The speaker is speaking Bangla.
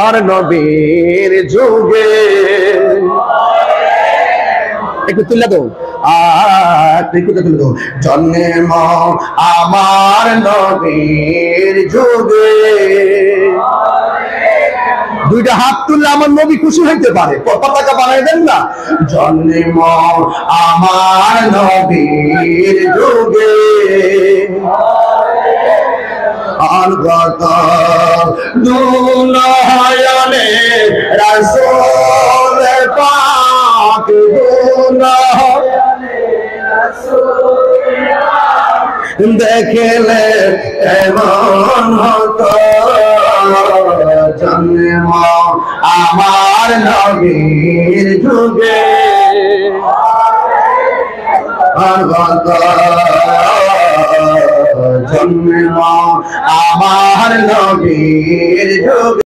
আমার নবীর যুগে। একটু তুলে দাও, একটু তুলে দাও। জন্ম আমার নবীর যুগে। দুইটা হাত তুললে আমার নবী খুশি হইতে পারে, পতাকা বানাই দেন না। জন্ম আমার নবীর যুগে, অনগত দুনয়নে রাসূল পাক, দুনয়নে রাসূল দেখলে এমন হতো। জন্ম আমার নবীর যুগে, অনগত জন্ম আমার নবীর যুগে।